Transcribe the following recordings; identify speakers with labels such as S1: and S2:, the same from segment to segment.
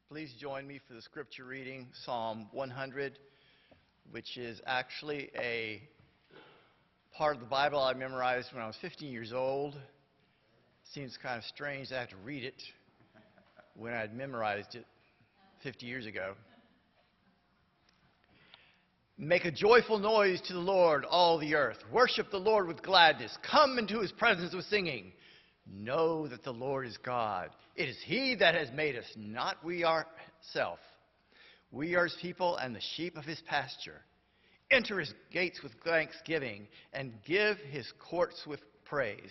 S1: Please join me for the scripture reading, Psalm 100, which is actually a part of the Bible I memorized when I was 15 years old. Seems kind of strange to have to read it when I had memorized it 50 years ago. Make a joyful noise to the Lord, all the earth. Worship the Lord with gladness. Come into his presence with singing. Know that the Lord is God. It is he that has made us, not we ourselves. We are his people and the sheep of his pasture. Enter his gates with thanksgiving and give his courts with praise.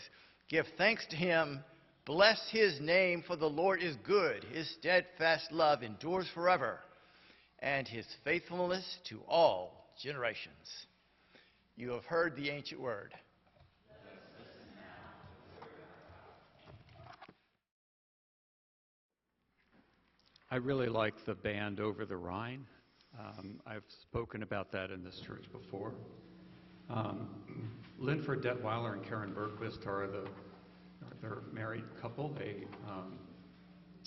S1: Give thanks to him. Bless his name, for the Lord is good. His steadfast love endures forever, and his faithfulness to all generations. You have heard the ancient word.
S2: I really like the band Over the Rhine. I've spoken about that in this church before. Linford Detweiler and Karen Bergquist they're a married couple.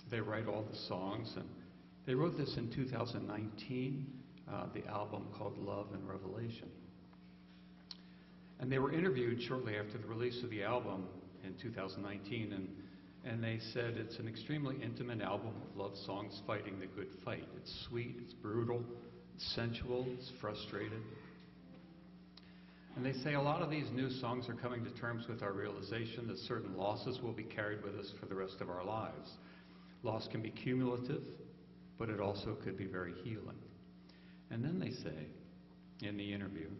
S2: They write all the songs, and they wrote this in 2019, the album called Love and Revelation. And they were interviewed shortly after the release of the album in 2019, and they said it's an extremely intimate album of love songs fighting the good fight. It's sweet, it's brutal, it's sensual, it's frustrated. And they say a lot of these new songs are coming to terms with our realization that certain losses will be carried with us for the rest of our lives. Loss can be cumulative, but it also could be very healing. And then they say, in the interview,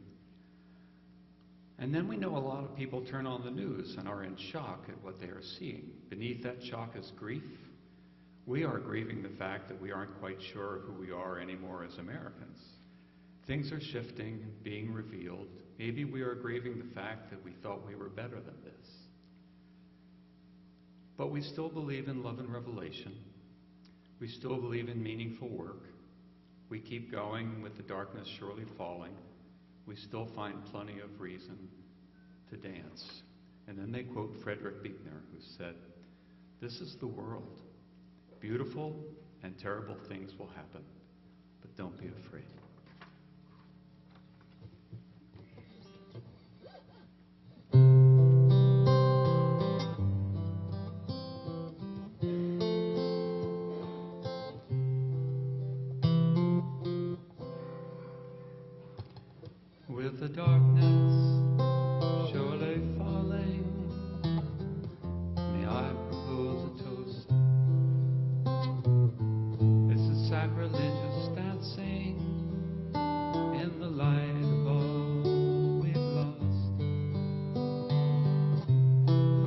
S2: and then we know a lot of people turn on the news and are in shock at what they are seeing. Beneath that shock is grief. We are grieving the fact that we aren't quite sure who we are anymore as Americans. Things are shifting, being revealed. Maybe we are grieving the fact that we thought we were better than this. But we still believe in love and revelation. We still believe in meaningful work. We keep going with the darkness surely falling. We still find plenty of reason to dance. And then they quote Frederick Buechner, who said, "This is the world. Beautiful and terrible things will happen, but don't be afraid." With the darkness surely falling, may I propose a toast. This is sacrilegious dancing in the light of all we've lost.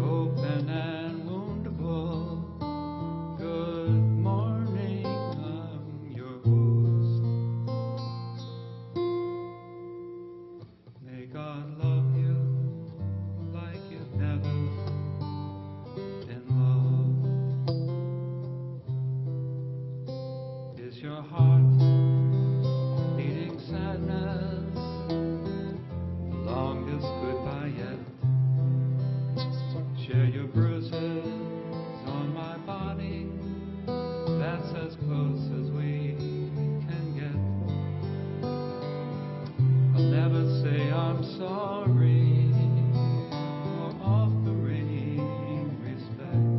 S2: Open and woundable, good morning, I'm your host. May God love you like you've never been loved. Is your heart beating sadness? The longest goodbye yet. Share your bruises on my body. That's as close as we can get. I'll never say I'm sorry for offering respect.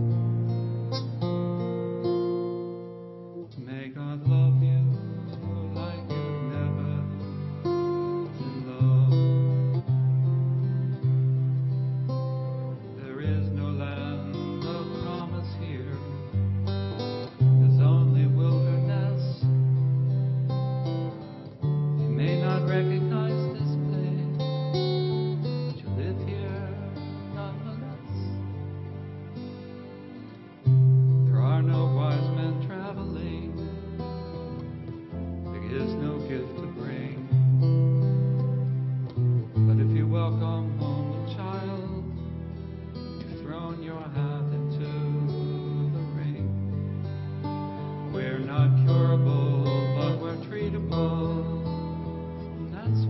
S2: May God love you like you've never been loved. There is no land of promise here. There's only wilderness. You may not recognize this place, but you live here nonetheless. There are no wise men traveling. There is no gift to bring. But if you welcome home a child, you've thrown your hat into the ring. We're not curable, but we're treatable. That's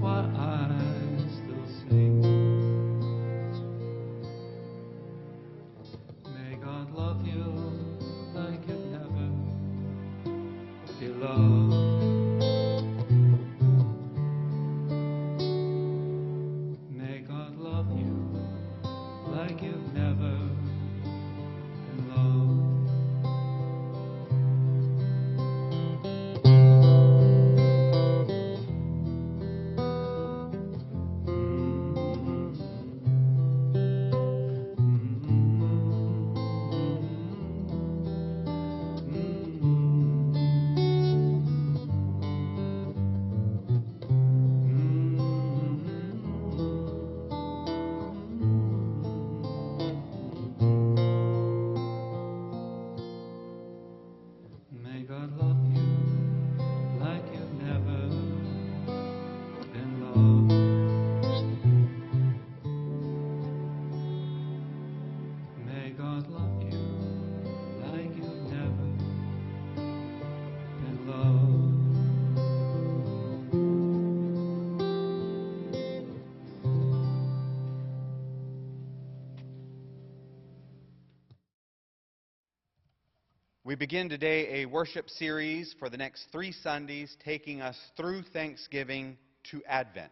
S3: We begin today a worship series for the next 3 Sundays, taking us through Thanksgiving to Advent.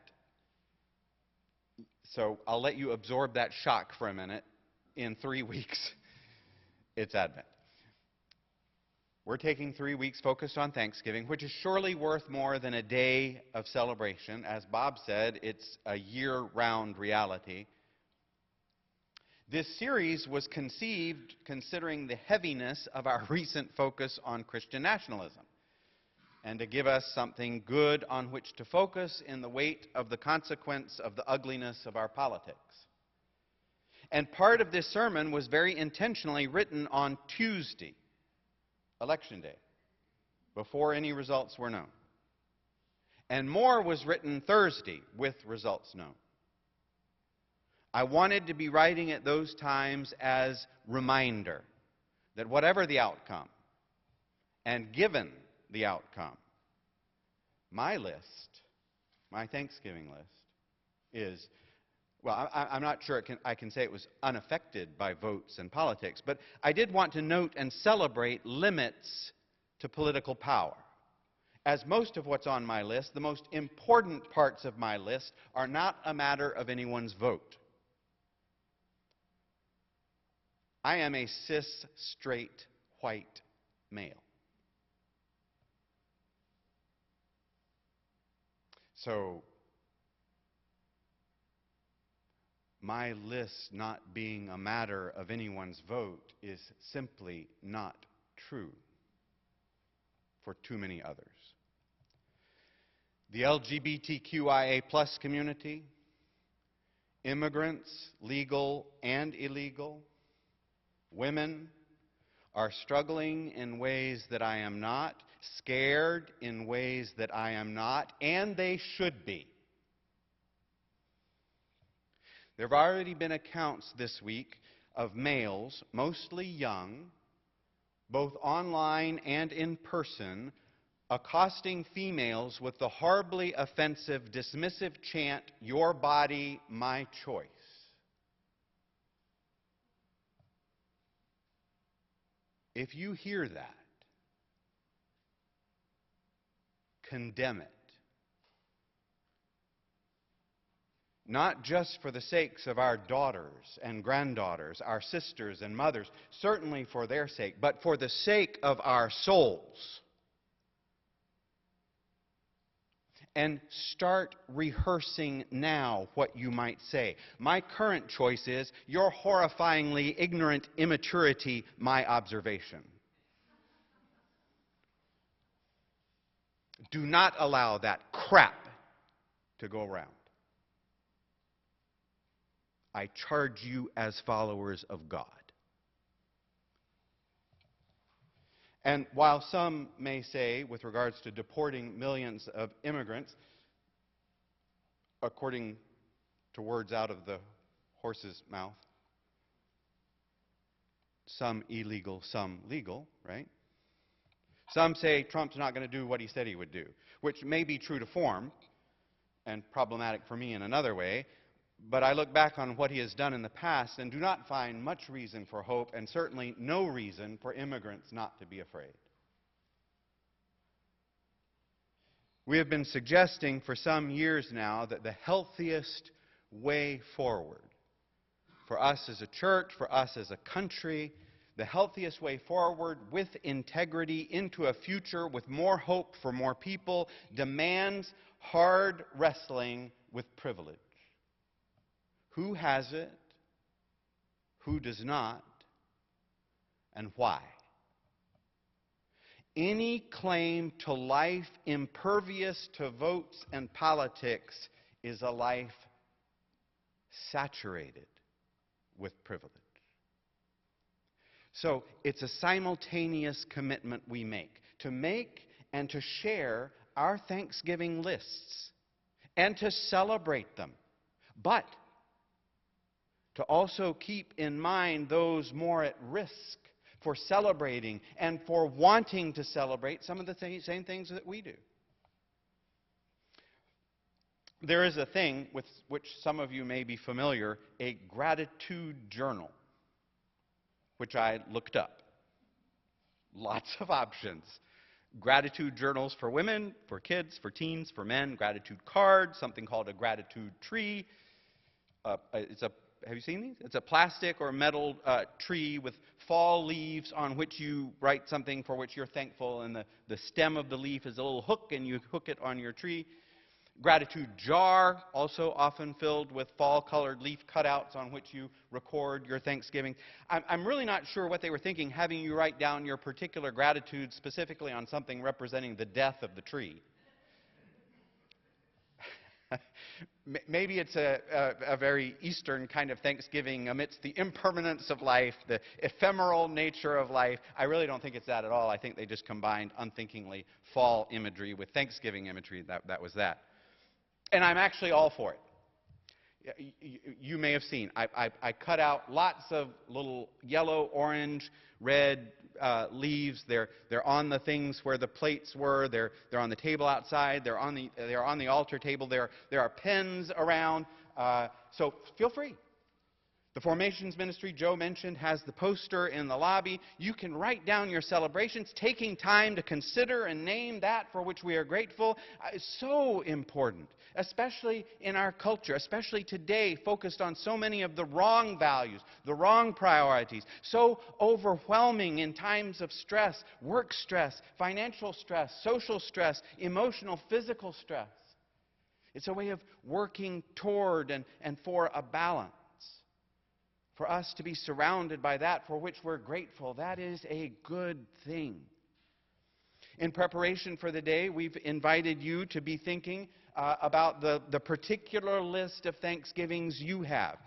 S3: So I'll let you absorb that shock for a minute. In 3 weeks, it's Advent. We're taking 3 weeks focused on Thanksgiving, which is surely worth more than a day of celebration. As Bob said, it's a year-round reality. This series was conceived considering the heaviness of our recent focus on Christian nationalism, and to give us something good on which to focus in the weight of the consequence of the ugliness of our politics. And part of this sermon was very intentionally written on Tuesday, Election Day, before any results were known. And more was written Thursday, with results known. I wanted to be writing at those times as reminder that whatever the outcome, and given the outcome, my Thanksgiving list is, well, I'm not sure I can say it was unaffected by votes and politics, but I did want to note and celebrate limits to political power. As most of what's on my list, the most important parts of my list are not a matter of anyone's vote. I am a cis, straight, white male. So, my list not being a matter of anyone's vote is simply not true for too many others. The LGBTQIA+ community, immigrants, legal and illegal, women are struggling in ways that I am not, scared in ways that I am not, and they should be. There have already been accounts this week of males, mostly young, both online and in person, accosting females with the horribly offensive, dismissive chant, "Your body, my choice." If you hear that, condemn it. Not just for the sakes of our daughters and granddaughters, our sisters and mothers, certainly for their sake, but for the sake of our souls. And start rehearsing now what you might say. My current choice is, "Your horrifyingly ignorant immaturity, my observation." Do not allow that crap to go around. I charge you as followers of God. And while some may say, with regards to deporting millions of immigrants, according to words out of the horse's mouth, some illegal, some legal, right? Some say Trump's not going to do what he said he would do, which may be true to form and problematic for me in another way, but I look back on what he has done in the past and do not find much reason for hope, and certainly no reason for immigrants not to be afraid. We have been suggesting for some years now that the healthiest way forward for us as a church, for us as a country, the healthiest way forward with integrity into a future with more hope for more people demands hard wrestling with privilege. Who has it? Who does not? And why? Any claim to life impervious to votes and politics is a life saturated with privilege. So it's a simultaneous commitment we make and to share our Thanksgiving lists and to celebrate them, but to also keep in mind those more at risk for celebrating and for wanting to celebrate some of the same things that we do. There is a thing with which some of you may be familiar, a gratitude journal, which I looked up. Lots of options. Gratitude journals for women, for kids, for teens, for men. Gratitude cards, something called a gratitude tree. Have you seen these? It's a plastic or metal tree with fall leaves on which you write something for which you're thankful, and the stem of the leaf is a little hook, and you hook it on your tree. Gratitude jar, also often filled with fall-colored leaf cutouts on which you record your Thanksgiving. I'm really not sure what they were thinking, having you write down your particular gratitude specifically on something representing the death of the tree. Maybe it's a very Eastern kind of Thanksgiving amidst the impermanence of life, the ephemeral nature of life. I really don't think it's that at all. I think they just combined unthinkingly fall imagery with Thanksgiving imagery. That was that. And I'm actually all for it. You may have seen, I cut out lots of little yellow, orange, red leaves. They're on the things where the plates were. They're on the table outside. They're on the altar table. There are pens around. So feel free. The Formations Ministry Joe mentioned has the poster in the lobby. You can write down your celebrations, taking time to consider and name that for which we are grateful. Is so important, especially in our culture, especially today, focused on so many of the wrong values, the wrong priorities, so overwhelming in times of stress, work stress, financial stress, social stress, emotional, physical stress. It's a way of working toward and for a balance. For us to be surrounded by that for which we're grateful, that is a good thing. In preparation for the day, we've invited you to be thinking about the particular list of Thanksgivings you have.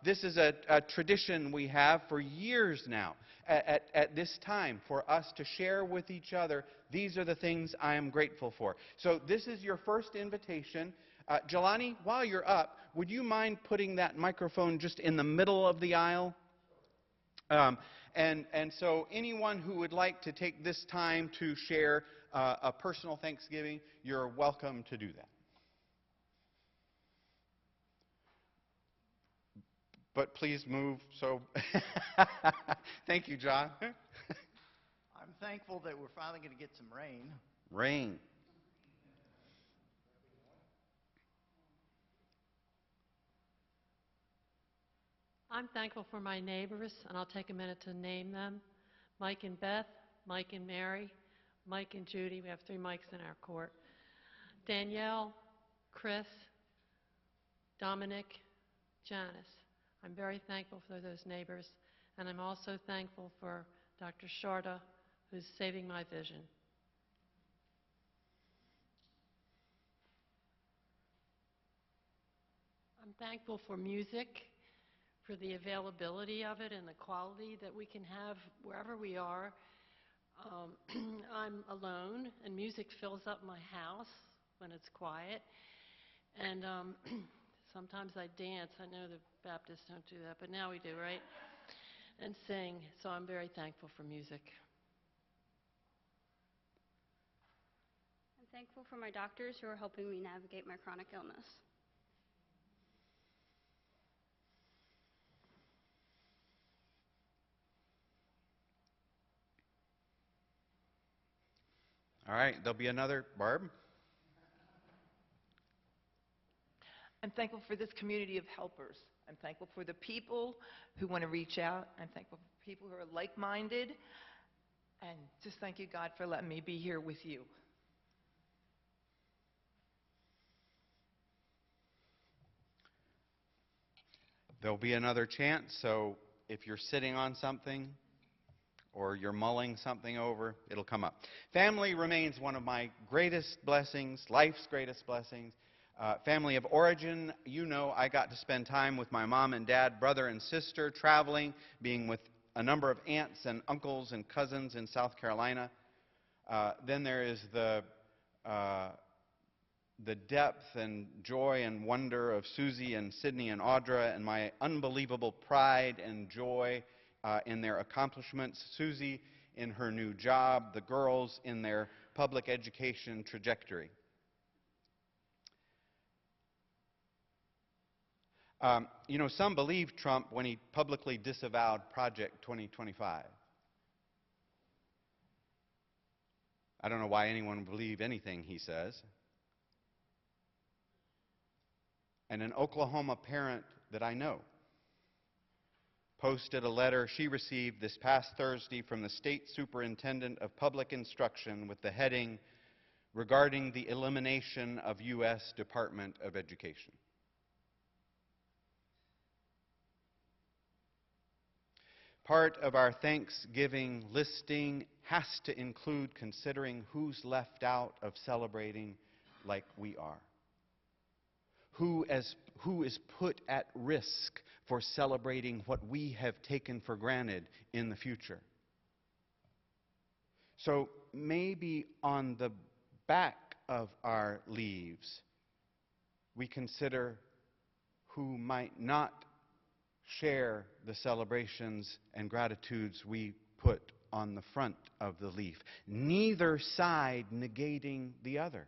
S3: This is a tradition we have for years now at this time for us to share with each other, these are the things I am grateful for. So this is your first invitation. Jelani, while you're up, would you mind putting that microphone just in the middle of the aisle? And so anyone who would like to take this time to share a personal Thanksgiving, you're welcome to do that. But please move so... Thank you, John.
S1: I'm thankful that we're finally going to get some rain.
S3: Rain.
S4: I'm thankful for my neighbors, and I'll take a minute to name them. Mike and Beth, Mike and Mary, Mike and Judy. We have 3 Mikes in our court. Danielle, Chris, Dominic, Janice. I'm very thankful for those neighbors, and I'm also thankful for Dr. Sharda, who's saving my vision. I'm thankful for music, for the availability of it and the quality that we can have wherever we are. I'm alone, and music fills up my house when it's quiet. And sometimes I dance. I know the Baptists don't do that, but now we do, right? And sing. So I'm very thankful for music.
S5: I'm thankful for my doctors who are helping me navigate my chronic illness.
S3: All right, there'll be another. Barb?
S6: I'm thankful for this community of helpers. I'm thankful for the people who want to reach out. I'm thankful for people who are like-minded. And just thank you, God, for letting me be here with you.
S3: There'll be another chance, so if you're sitting on something or you're mulling something over, it'll come up. Family remains one of my greatest blessings, life's greatest blessings. Family of origin, you know I got to spend time with my mom and dad, brother and sister, traveling, being with a number of aunts and uncles and cousins in South Carolina. Then there is the depth and joy and wonder of Susie and Sydney and Audra, and my unbelievable pride and joy in their accomplishments. Susie in her new job, the girls in their public education trajectory. You know, some believe Trump when he publicly disavowed Project 2025. I don't know why anyone would believe anything he says. And an Oklahoma parent that I know posted a letter she received this past Thursday from the State Superintendent of Public Instruction with the heading, regarding the elimination of U.S. Department of Education. Part of our Thanksgiving listing has to include considering who's left out of celebrating like we are. Who is put at risk for celebrating what we have taken for granted in the future. So maybe on the back of our leaves, we consider who might not share the celebrations and gratitudes we put on the front of the leaf. Neither side negating the other.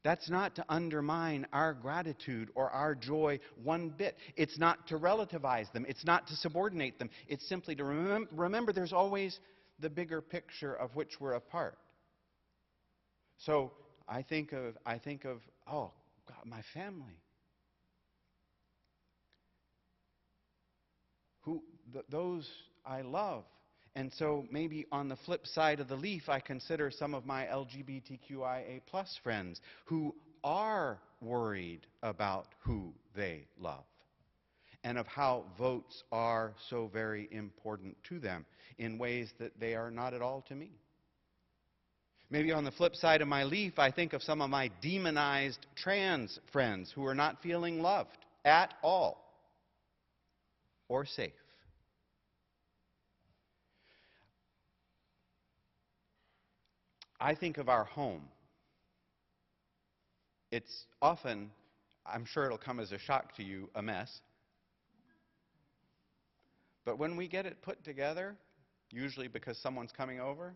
S3: That's not to undermine our gratitude or our joy one bit. It's not to relativize them. It's not to subordinate them. It's simply to remember there's always the bigger picture of which we're a part. So I think of oh, God, my family. Those I love. And so maybe on the flip side of the leaf, I consider some of my LGBTQIA+ friends who are worried about who they love and of how votes are so very important to them in ways that they are not at all to me. Maybe on the flip side of my leaf, I think of some of my demonized trans friends who are not feeling loved at all or safe. I think of our home. It's often, I'm sure it'll come as a shock to you, a mess. But when we get it put together, usually because someone's coming over,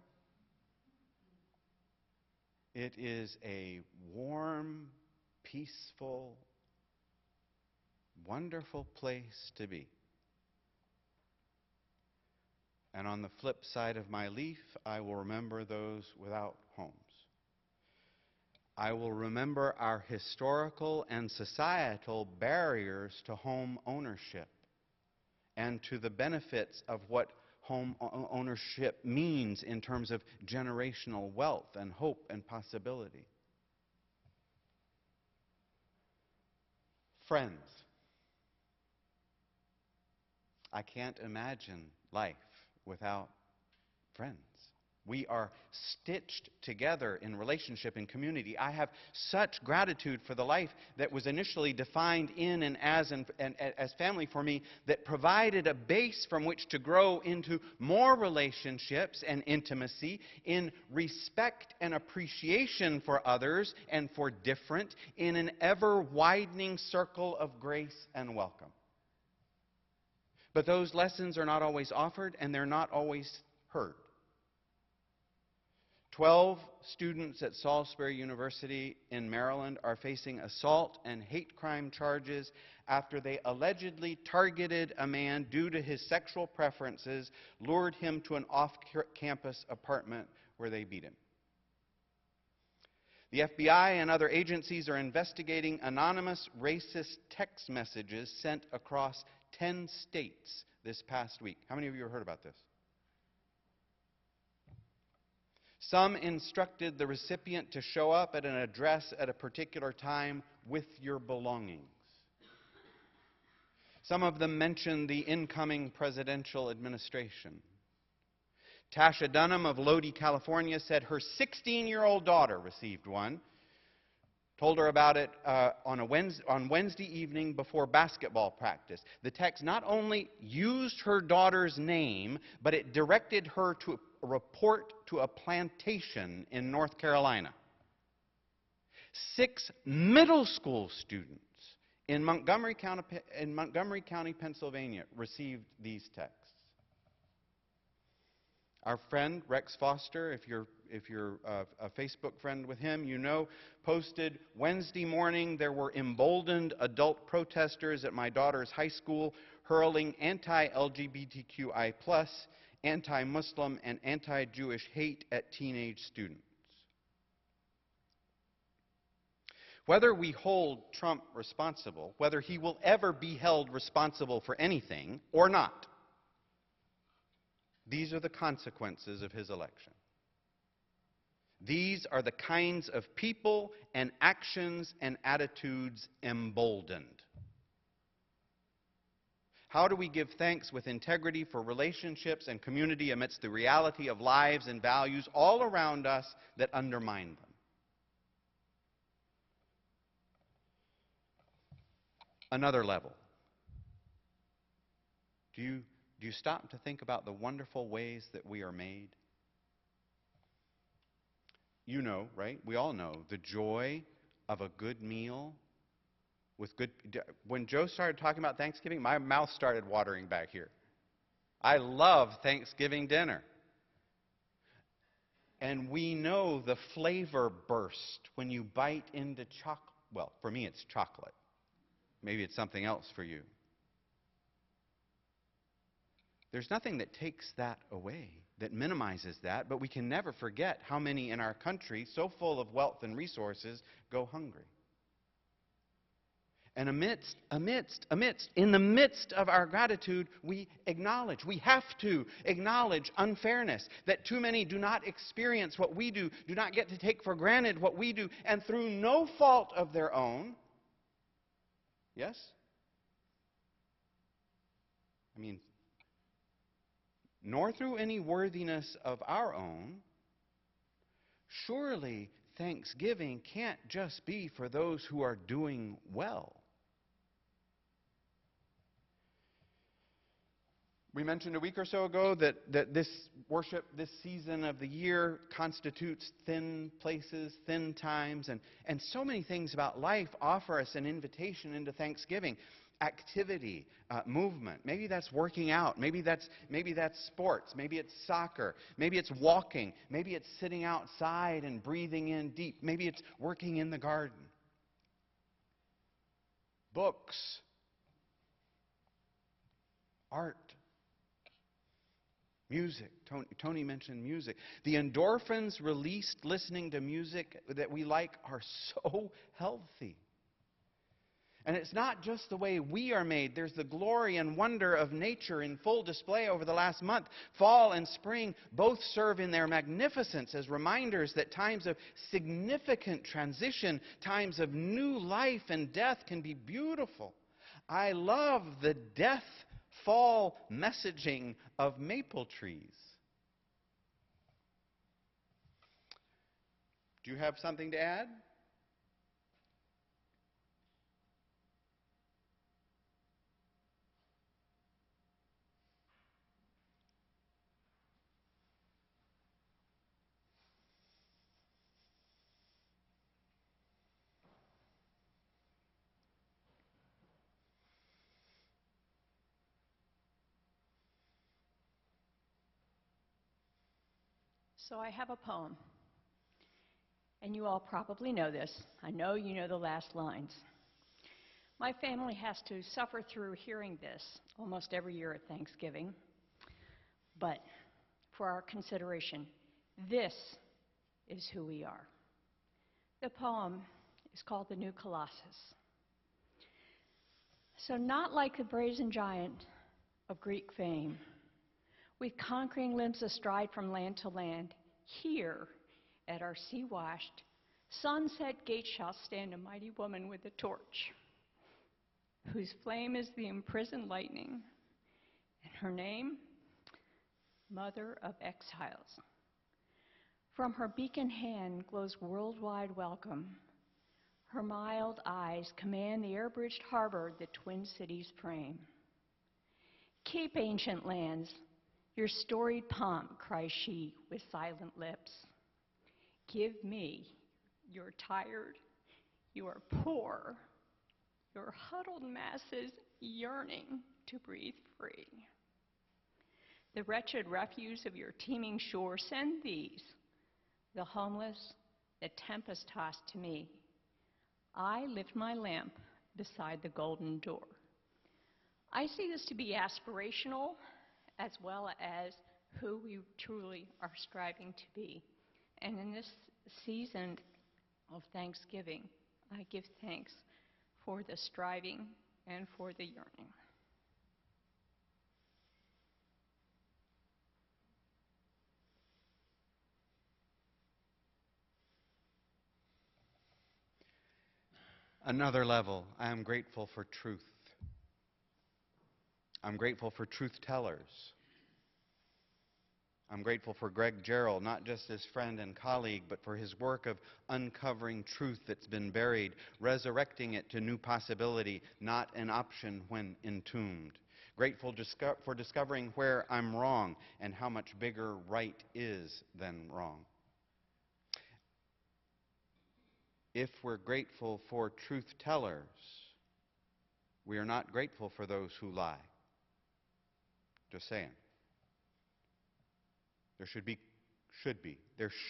S3: it is a warm, peaceful, wonderful place to be. And on the flip side of my leaf, I will remember those without homes. I will remember our historical and societal barriers to home ownership and to the benefits of what home ownership means in terms of generational wealth and hope and possibility. Friends. I can't imagine life without friends. We are stitched together in relationship and community. I have such gratitude for the life that was initially defined in and as family for me, that provided a base from which to grow into more relationships and intimacy in respect and appreciation for others and for different, in an ever-widening circle of grace and welcome. But those lessons are not always offered, and they're not always heard. 12 students at Salisbury University in Maryland are facing assault and hate crime charges after they allegedly targeted a man due to his sexual preferences, lured him to an off-campus apartment where they beat him. The FBI and other agencies are investigating anonymous racist text messages sent across 10 states this past week. How many of you have heard about this? Some instructed the recipient to show up at an address at a particular time with your belongings. Some of them mentioned the incoming presidential administration. Tasha Dunham of Lodi, California, said her 16-year-old daughter received one. Told her about it on Wednesday evening before basketball practice. The text not only used her daughter's name, but it directed her to report to a plantation in North Carolina. 6 middle school students in Montgomery County, Pennsylvania, received these texts. Our friend Rex Foster, if you're a Facebook friend with him, you know, posted Wednesday morning there were emboldened adult protesters at my daughter's high school hurling anti-LGBTQI+ anti-Muslim, and anti-Jewish hate at teenage students. Whether we hold Trump responsible, whether he will ever be held responsible for anything or not, these are the consequences of his election. These are the kinds of people and actions and attitudes emboldened. How do we give thanks with integrity for relationships and community amidst the reality of lives and values all around us that undermine them? Another level. Do you stop to think about the wonderful ways that we are made? You know, right? We all know the joy of a good meal with good... When Joe started talking about Thanksgiving, my mouth started watering back here. I love Thanksgiving dinner. And we know the flavor burst when you bite into chocolate. Well, for me it's chocolate. Maybe it's something else for you. There's nothing that takes that away, that minimizes that, but we can never forget how many in our country, so full of wealth and resources, go hungry. And in the midst of our gratitude, we have to acknowledge unfairness, that too many do not experience what we do not get to take for granted what we do, and through no fault of their own. Yes? I mean, nor through any worthiness of our own. Surely Thanksgiving can't just be for those who are doing well. We mentioned a week or so ago that this worship, this season of the year, constitutes thin places, thin times, and so many things about life offer us an invitation into Thanksgiving. Activity, movement. Maybe that's working out. Maybe that's sports. Maybe it's soccer. Maybe it's walking. Maybe it's sitting outside and breathing in deep. Maybe it's working in the garden. Books. Art. Music. Tony mentioned music. The endorphins released listening to music that we like are so healthy. And it's not just the way we are made. There's the glory and wonder of nature in full display over the last month. Fall and spring both serve in their magnificence as reminders that times of significant transition, times of new life and death can be beautiful. I love the death-fall messaging of maple trees. Do you have something to add?
S7: So I have a poem, and you all probably know this. I know you know the last lines. My family has to suffer through hearing this almost every year at Thanksgiving, but for our consideration, this is who we are. The poem is called The New Colossus. So not like the brazen giant of Greek fame, with conquering limbs astride from land to land, here at our sea-washed, sunset gate shall stand a mighty woman with a torch, whose flame is the imprisoned lightning, and her name, Mother of Exiles. From her beacon hand glows worldwide welcome. Her mild eyes command the air-bridged harbor the twin cities frame. Keep, ancient lands, your storied pomp, cries she with silent lips. Give me your tired, your poor, your huddled masses yearning to breathe free. The wretched refuse of your teeming shore, send these, the homeless, the tempest-tossed to me. I lift my lamp beside the golden door. I see this to be aspirational as well as who we truly are striving to be. And in this season of Thanksgiving, I give thanks for the striving and for the yearning.
S3: Another level, I am grateful for truth. I'm grateful for truth tellers. I'm grateful for Greg Gerald, not just as friend and colleague, but for his work of uncovering truth that's been buried, resurrecting it to new possibility, not an option when entombed. Grateful for discovering where I'm wrong and how much bigger right is than wrong. If we're grateful for truth tellers, we are not grateful for those who lie. Just saying. There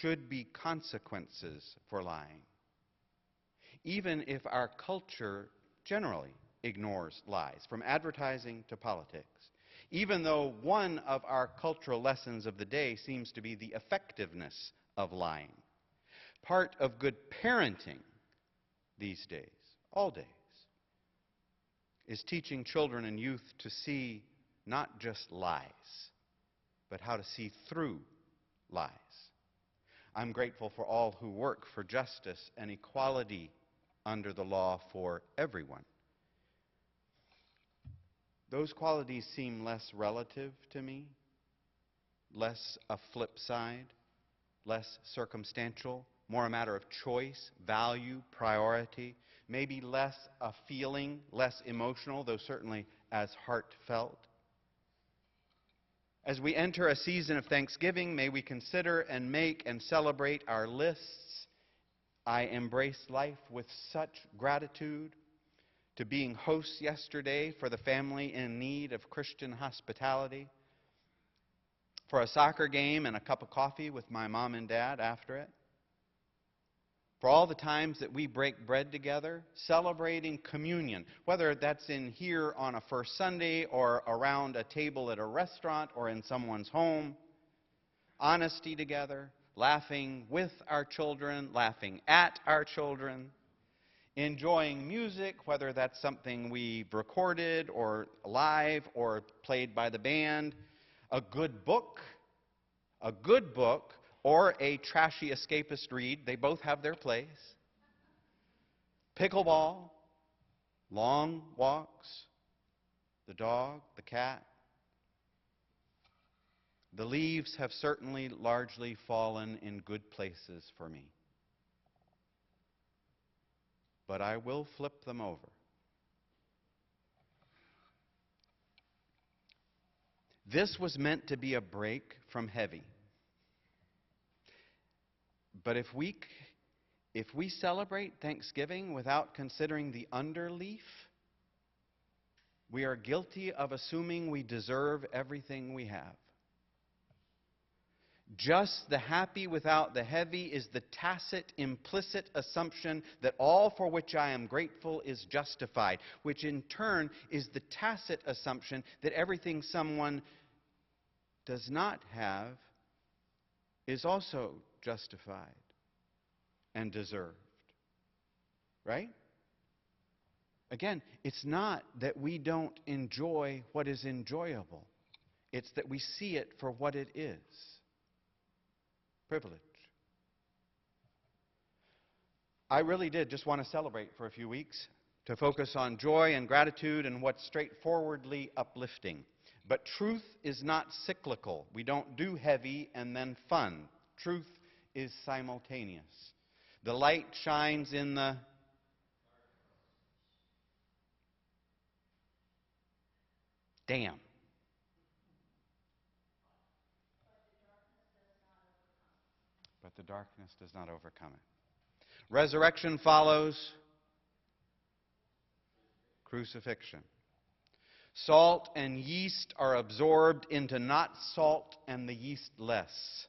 S3: should be consequences for lying. Even if our culture generally ignores lies, from advertising to politics. Even though one of our cultural lessons of the day seems to be the effectiveness of lying. Part of good parenting these days, all days, is teaching children and youth to see not just lies, but how to see through lies. I'm grateful for all who work for justice and equality under the law for everyone. Those qualities seem less relative to me, less a flip side, less circumstantial, more a matter of choice, value, priority, maybe less a feeling, less emotional, though certainly as heartfelt. As we enter a season of Thanksgiving, may we consider and make and celebrate our lists. I embraced life with such gratitude to being hosts yesterday for the family in need of Christian hospitality, for a soccer game and a cup of coffee with my mom and dad after it, for all the times that we break bread together, celebrating communion, whether that's in here on a first Sunday or around a table at a restaurant or in someone's home, honesty together, laughing with our children, laughing at our children, enjoying music, whether that's something we've recorded or live or played by the band, a good book, or a trashy escapist read. They both have their place. Pickleball, long walks, the dog, the cat. The leaves have certainly largely fallen in good places for me. But I will flip them over. This was meant to be a break from heavy. But if we celebrate Thanksgiving without considering the underleaf, we are guilty of assuming we deserve everything we have. Just the happy without the heavy is the tacit, implicit assumption that all for which I am grateful is justified, which in turn is the tacit assumption that everything someone does not have is also justified and deserved. Right? Again, it's not that we don't enjoy what is enjoyable. It's that we see it for what it is. Privilege. I really did just want to celebrate for a few weeks, to focus on joy and gratitude and what's straightforwardly uplifting. But truth is not cyclical. We don't do heavy and then fun. Truth is simultaneous. The light shines in the damn. But the darkness does not overcome it. Resurrection follows crucifixion. Salt and yeast are absorbed into not salt and the yeast less.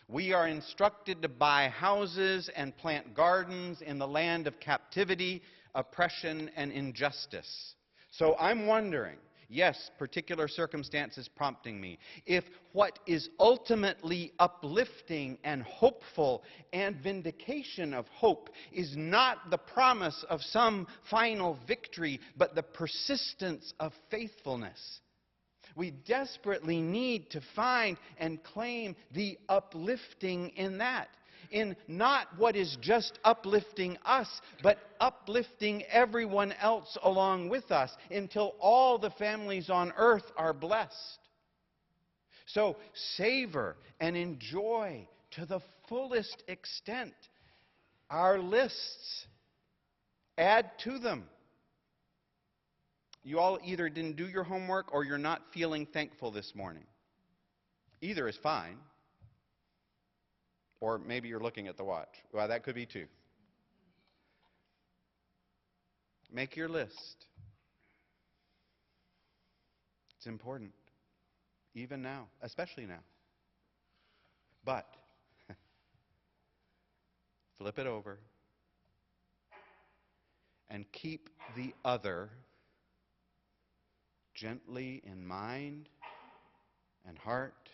S3: We are instructed to buy houses and plant gardens in the land of captivity, oppression, and injustice. So I'm wondering, Yes, particular circumstances prompting me. If what is ultimately uplifting and hopeful and vindication of hope is not the promise of some final victory, but the persistence of faithfulness, we desperately need to find and claim the uplifting in that. In not what is just uplifting us, but uplifting everyone else along with us until all the families on earth are blessed. So savor and enjoy to the fullest extent our lists. Add to them. You all either didn't do your homework or you're not feeling thankful this morning. Either is fine. Or maybe you're looking at the watch. Well, that could be too. Make your list. It's important. Even now. Especially now. But flip it over and keep the other gently in mind and heart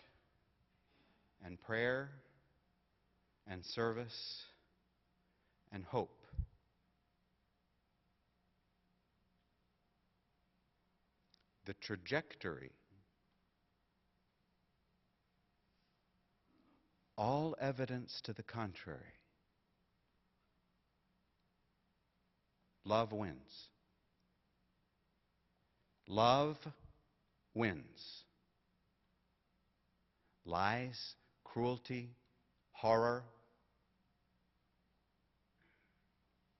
S3: and prayer and service and hope. The trajectory, all evidence to the contrary. Love wins. Love wins. Lies, cruelty, horror,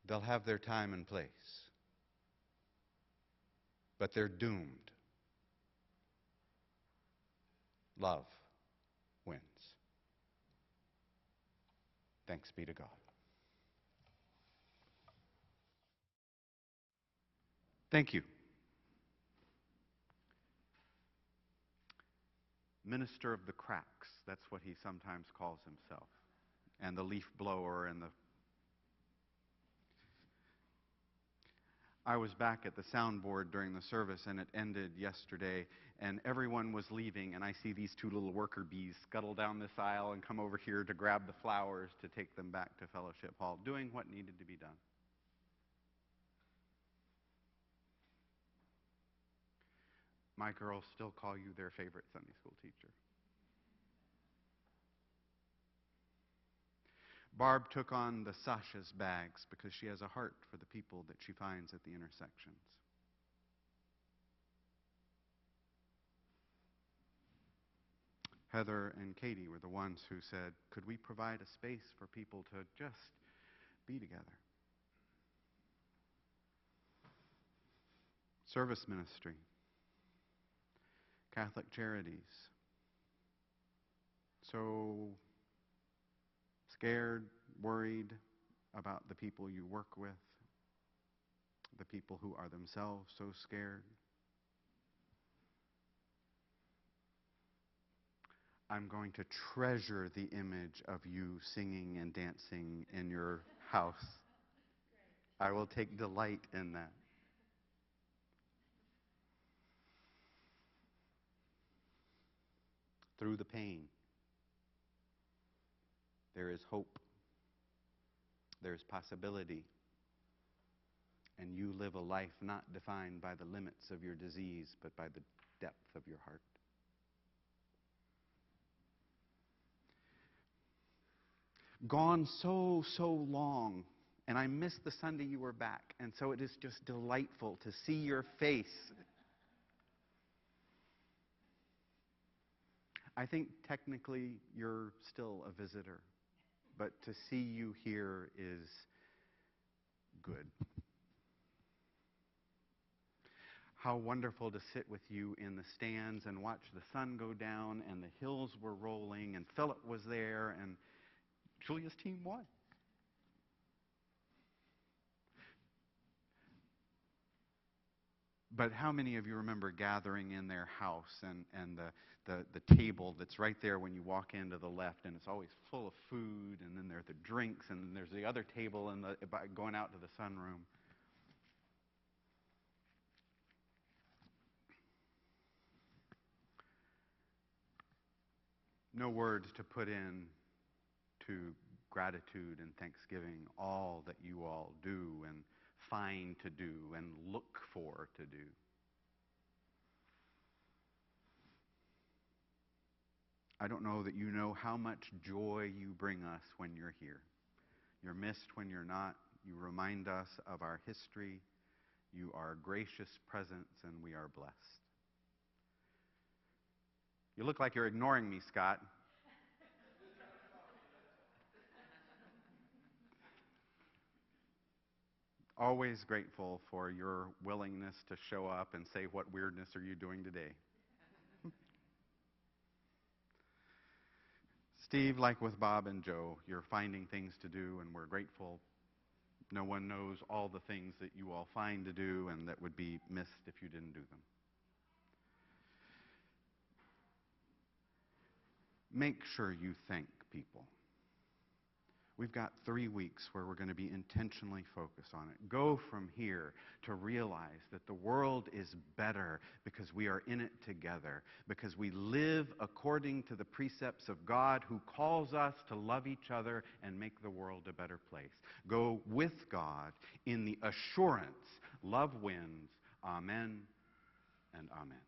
S3: they'll have their time and place. But they're doomed. Love wins. Thanks be to God. Thank you. Minister of the cracks, that's what he sometimes calls himself. And the leaf blower and the... I was back at the soundboard during the service, and it ended yesterday, and everyone was leaving, and I see these two little worker bees scuttle down this aisle and come over here to grab the flowers to take them back to Fellowship Hall, doing what needed to be done. My girls still call you their favorite Sunday school teacher. Barb took on the Sasha's bags because she has a heart for the people that she finds at the intersections. Heather and Katie were the ones who said, could we provide a space for people to just be together? Service ministry, Catholic Charities. So scared, worried about the people you work with, the people who are themselves so scared. I'm going to treasure the image of you singing and dancing in your house. I will take delight in that. Through the pain, there is hope. There is possibility. And you live a life not defined by the limits of your disease, but by the depth of your heart. Gone so long, and I missed the Sunday you were back, and so it is just delightful to see your face. I think technically you're still a visitor, but to see you here is good. How wonderful to sit with you in the stands and watch the sun go down and the hills were rolling and Philip was there and Julia's team won. But how many of you remember gathering in their house and the table that's right there when you walk into the left, and it's always full of food, and then there are the drinks, and then there's the other table going out to the sunroom. no words to put in to gratitude and thanksgiving all that you all do and find to do and look for to do. I don't know that you know how much joy you bring us when you're here. You're missed when you're not. You remind us of our history. You are a gracious presence, and we are blessed. You look like you're ignoring me, Scott. Always grateful for your willingness to show up and say, what weirdness are you doing today? Steve, like with Bob and Joe, you're finding things to do, and we're grateful. No one knows all the things that you all find to do and that would be missed if you didn't do them. Make sure you thank people. We've got 3 weeks where we're going to be intentionally focused on it. Go from here to realize that the world is better because we are in it together, because we live according to the precepts of God who calls us to love each other and make the world a better place. Go with God in the assurance love wins. Amen and amen.